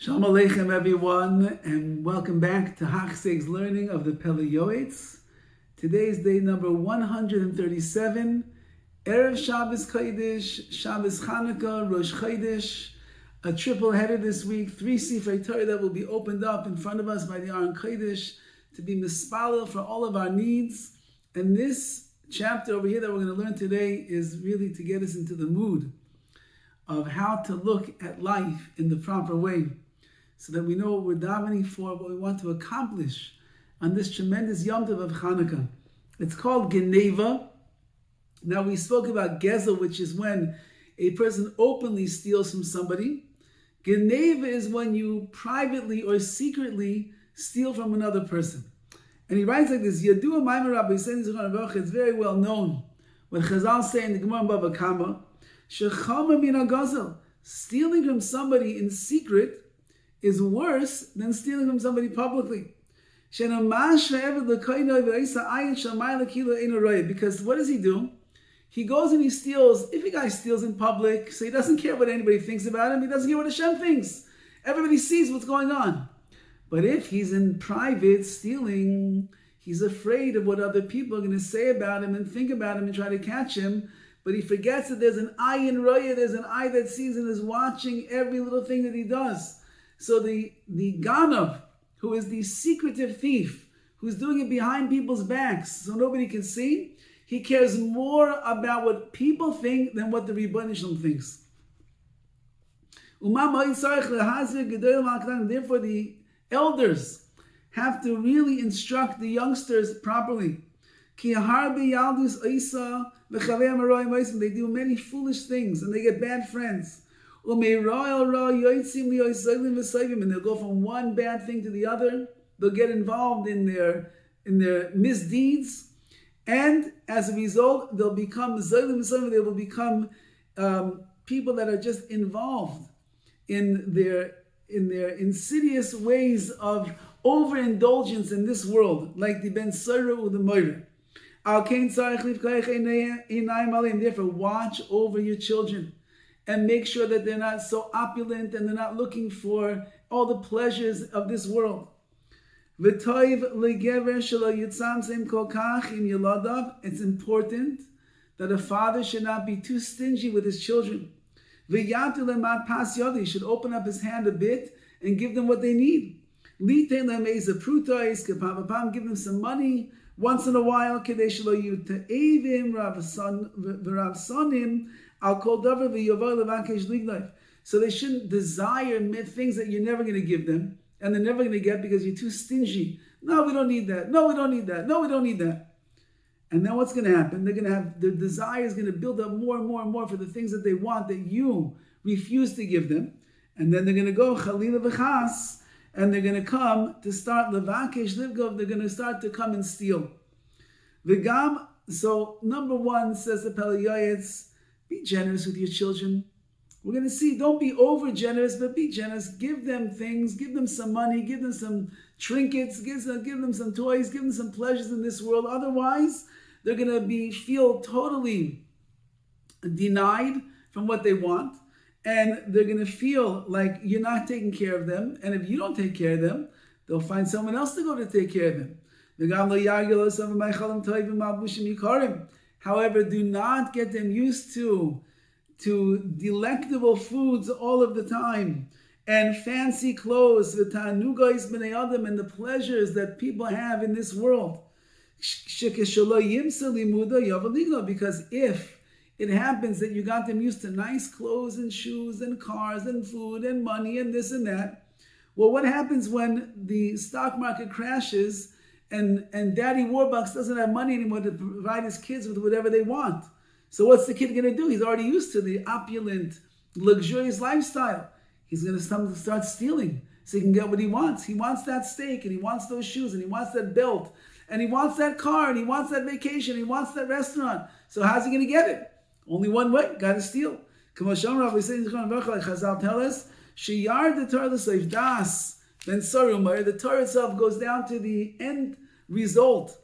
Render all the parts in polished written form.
Shalom Aleichem everyone, and welcome back to Hachzeg's learning of the Pele Yoetz. Today is day number 137, Erev Shabbos Chodesh, Shabbos Chanukah, Rosh Chodesh, a triple header this week, 3 Sifrei Torah that will be opened up in front of us by the Aron Chodesh to be mispalel for all of our needs. And this chapter over here that we're going to learn today is really to get us into the mood of how to look at life in the proper way, so that we know what we're davening for, what we want to accomplish on this tremendous Yom Tov of Chanukah. It's called Geneva. Now, we spoke about Gezel, which is when a person openly steals from somebody. Geneva is when you privately or secretly steal from another person. And he writes like this, Yadua Maimer Rabbi, it's very well known what Chazal say in the Gemara in Bava Kama, Shechama Mina Gazel, stealing from somebody in secret is worse than stealing from somebody publicly. Because what does he do? He goes and he steals. If a guy steals in public, so he doesn't care what anybody thinks about him, he doesn't care what Hashem thinks. Everybody sees what's going on. But if he's in private stealing, he's afraid of what other people are going to say about him and think about him and try to catch him. But he forgets that there's an eye in Roya, there's an eye that sees and is watching every little thing that he does. So the Ganav, who is the secretive thief, who's doing it behind people's backs so nobody can see, he cares more about what people think than what the Rebbeinu Shalom thinks. Therefore, the elders have to really instruct the youngsters properly. They do many foolish things and they get bad friends. And they'll go from one bad thing to the other. They'll get involved in their misdeeds, and as a result, they'll become they will become people that are just involved in their insidious ways of overindulgence in this world, like the Ben Sura or the Moira. Therefore, watch over your children and make sure that they're not so opulent and they're not looking for all the pleasures of this world. It's important that a father should not be too stingy with his children. He should open up his hand a bit and give them what they need. Give them some money once in a while. So they shouldn't desire things that you're never going to give them and they're never going to get because you're too stingy. No, we don't need that. No, we don't need that. No, we don't need that. And then what's going to happen? They're going to have, their desire is going to build up more and more and more for the things that they want that you refuse to give them. And then they're going to go chalila v'chas, and they're going to come to start levakesh livgov. They're going to start to come and steal. V'gam. So number one, says the Pele Yoetz, be generous with your children. We're going to see, don't be over generous, but be generous. Give them things, give them some money, give them some trinkets, give them some toys, give them some pleasures in this world. Otherwise, they're going to feel totally denied from what they want, and they're going to feel like you're not taking care of them. And if you don't take care of them, they'll find someone else to go to take care of them. However, do not get them used to delectable foods all of the time and fancy clothes, and the pleasures that people have in this world. Because if it happens that you got them used to nice clothes and shoes and cars and food and money and this and that, well, what happens when the stock market crashes and Daddy Warbucks doesn't have money anymore to provide his kids with whatever they want? So what's the kid going to do? He's already used to the opulent, luxurious lifestyle. He's going to start stealing so he can get what he wants. He wants that steak, and he wants those shoes, and he wants that belt, and he wants that car, and he wants that vacation, and he wants that restaurant. So how's he going to get it? Only one way, got to steal. Chazal tell us, the Torah itself goes down to the end result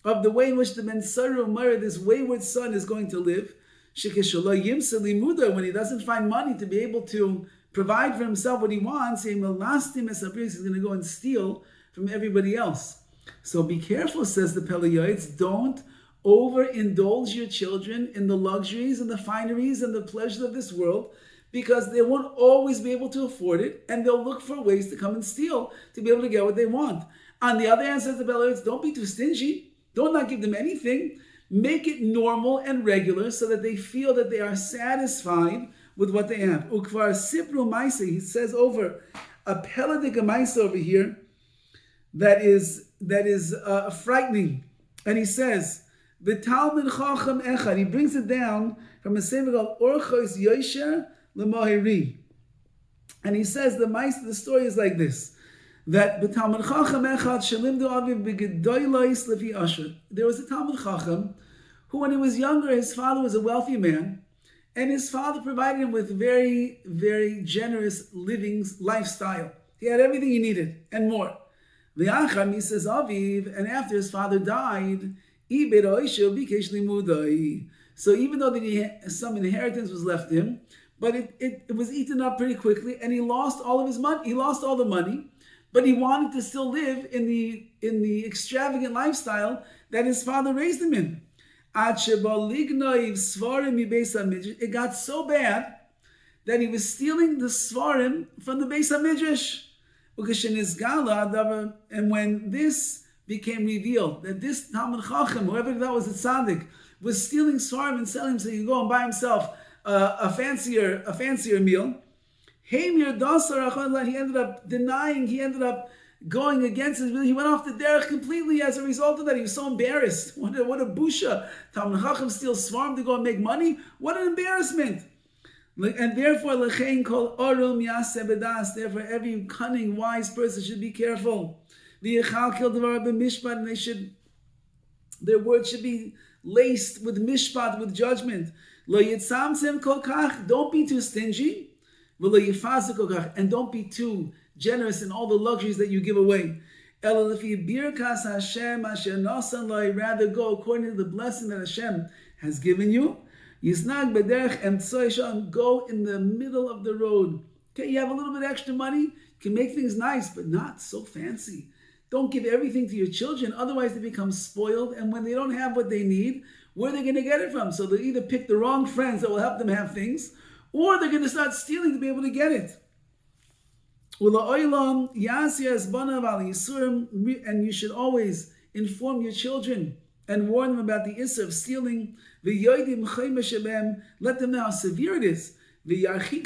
of the way in which the Ben Sura, this wayward son, is going to live. When he doesn't find money to be able to provide for himself what he wants, he's going to go and steal from everybody else. So be careful, says the Pele Yoetz. Don't overindulge your children in the luxuries and the fineries and the pleasures of this world, because they won't always be able to afford it, and they'll look for ways to come and steal to be able to get what they want. On the other hand, says the Pele Yoetz, don't be too stingy. Don't not give them anything. Make it normal and regular so that they feel that they are satisfied with what they have. Ukvar sipru maisa, he says over a peladik maisa over here that is frightening. And he says, the Talmud Chacham Echad, he brings it down from a sefer called Orchos Yosher L'Mohiri. And he says the story is like this, that the Talmud Chacham Echad Shalim Du Aviv B'Gedoylois Lefi Asher. There was a Talmud Chacham who, when he was younger, his father was a wealthy man, and his father provided him with very, very generous lifestyle. He had everything he needed and more. V'yachar misas Aviv, and after his father died, so even though some inheritance was left him, but it was eaten up pretty quickly, and he lost all of his money. He lost all the money, but he wanted to still live in the extravagant lifestyle that his father raised him in. It got so bad that he was stealing the svarim from the Beis HaMidrash. And when this became revealed, that this Talmud Chacham, whoever that was a tzaddik, was stealing svarim and selling him so he could go and buy himself a fancier meal, he ended up denying, he ended up going against his will. He went off the derech completely as a result of that. He was so embarrassed. What a busha. Talmud Chacham steals svarim to go and make money? What an embarrassment. And therefore, therefore every cunning, wise person should be careful. And their words should be laced with mishpat, with judgment. Don't be too stingy, and don't be too generous in all the luxuries that you give away. Rather go according to the blessing that Hashem has given you. Go in the middle of the road. Okay, you have a little bit extra money, you can make things nice, but not so fancy. Don't give everything to your children, otherwise they become spoiled, and when they don't have what they need, where are they going to get it from? So they'll either pick the wrong friends that will help them have things, or they're going to start stealing to be able to get it. And you should always inform your children and warn them about the issue of stealing. Let them know how severe it is. Get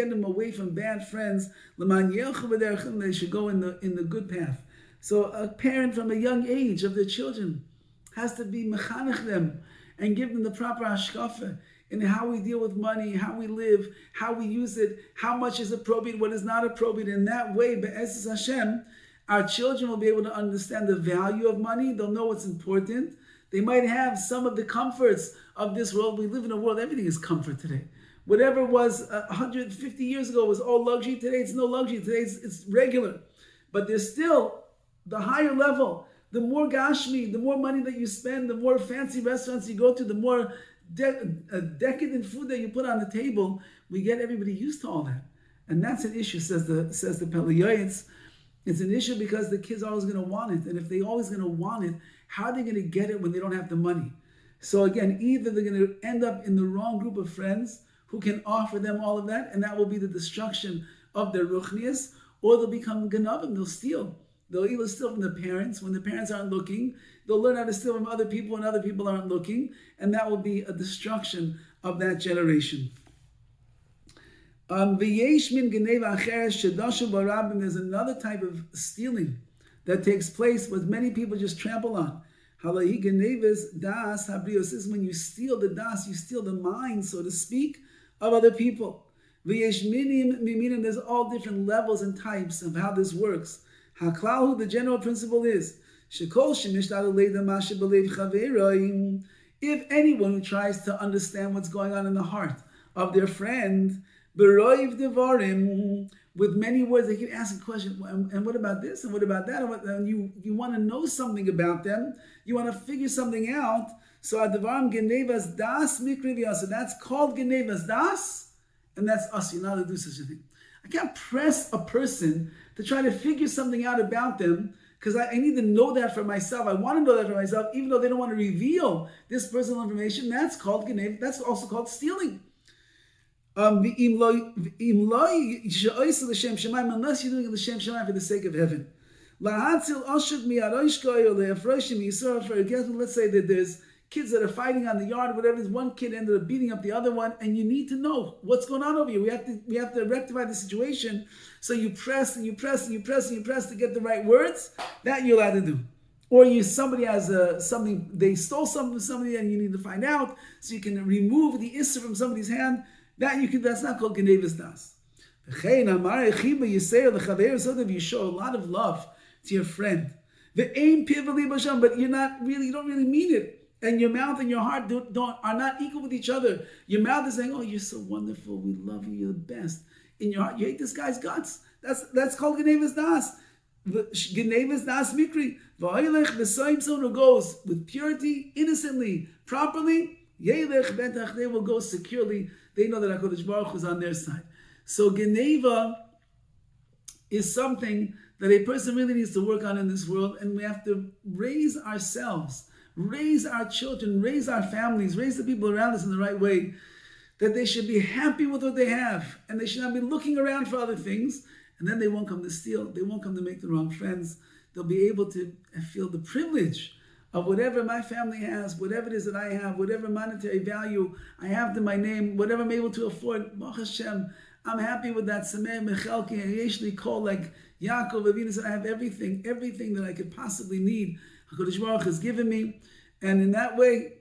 them away from bad friends. They should go in the good path. So a parent from a young age of their children has to be mechanech them and give them the proper hashkafa in how we deal with money, how we live, how we use it, how much is appropriate, what is not appropriate. In that way, be'ezus Hashem, our children will be able to understand the value of money. They'll know what's important. They might have some of the comforts of this world. We live in a world, everything is comfort today. Whatever was 150 years ago was all luxury. Today it's no luxury. Today it's regular. But there's still the higher level. The more gashmi, the more money that you spend, the more fancy restaurants you go to, the more decadent food that you put on the table, we get everybody used to all that. And that's an issue, says the Pele Yoetz. It's an issue because the kids are always going to want it. And if they're always going to want it, how are they going to get it when they don't have the money? So again, either they're going to end up in the wrong group of friends who can offer them all of that, and that will be the destruction of their ruchnias, or they'll become ganavim, they'll steal. They'll either steal from the parents when the parents aren't looking. They'll learn how to steal from other people when other people aren't looking, and that will be a destruction of that generation. There's another type of stealing that takes place, what many people just trample on. This is when you steal the das, you steal the mind, so to speak, of other people. There's all different levels and types of how this works. The general principle is, if anyone who tries to understand what's going on in the heart of their friend, with many words, they keep asking questions, and what about this, and what about that, and you want to know something about them, you want to figure something out. So advarim genevas das mikrivia, so that's called genevas das, And that's us. You're not allowed to do such a thing. I can't press a person to try to figure something out about them because I need to know that for myself. I want to know that for myself, even though they don't want to reveal this personal information. That's called genev. That's also called stealing. Unless you're doing it l'shem shamayim for the sake of heaven. Let's say that there's kids that are fighting on the yard, whatever. One kid ended up beating up the other one, and you need to know what's going on over here. We have to rectify the situation. So you press and you press and you press and you press to get the right words. That you're allowed to do. Or somebody has something, they stole something from somebody, and you need to find out, so you can remove the issa from somebody's hand. That's not called genevas das. You show a lot of love to your friend. But you don't really mean it. And your mouth and your heart are not equal with each other. Your mouth is saying, "Oh, you're so wonderful. We love you. You're the best." In your heart, you hate this guy's guts. That's called genevas das. Genevas das mikri. Someone who goes with purity, innocently, properly, they will go securely. They know that HaKadosh Baruch Hu is on their side. So geneva is something that a person really needs to work on in this world, and we have to raise ourselves, raise our children, raise our families, raise the people around us in the right way, that they should be happy with what they have, and they should not be looking around for other things, and then they won't come to steal, they won't come to make the wrong friends. They'll be able to feel the privilege of whatever my family has, whatever it is that I have, whatever monetary value I have to my name, whatever I'm able to afford. Baruch Hashem, I'm happy with that. Sameh Mechelki, Yeshli Kol, like Yaakov Avinu said, I have everything that I could possibly need. HaKadosh Baruch has given me. And in that way,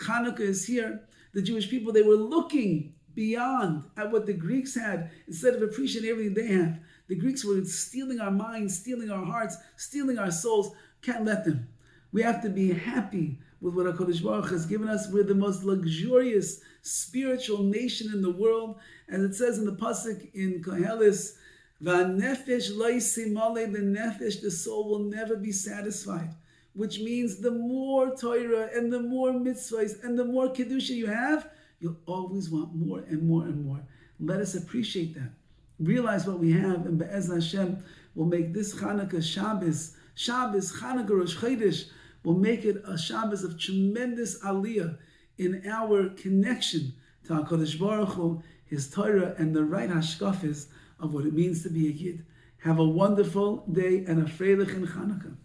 Hanukkah is here. The Jewish people, they were looking beyond at what the Greeks had instead of appreciating everything they have. The Greeks were stealing our minds, stealing our hearts, stealing our souls. Can't let them. We have to be happy with what HaKadosh Baruch has given us. We're the most luxurious spiritual nation in the world. As it says in the Pasuk in Koheles, V'nefesh lo yisimale, the nefesh, the soul will never be satisfied. Which means the more Torah and the more mitzvahs and the more Kedusha you have, you'll always want more and more and more. Let us appreciate that. Realize what we have, and Be'ez Hashem will make this Hanukkah Shabbos, Hanukkah, Rosh Chodesh, will make it a Shabbos of tremendous aliyah in our connection to HaKadosh Baruch Hu, His Torah, and the right hashkafas of what it means to be a Yid. Have a wonderful day and a freilich in Hanukkah.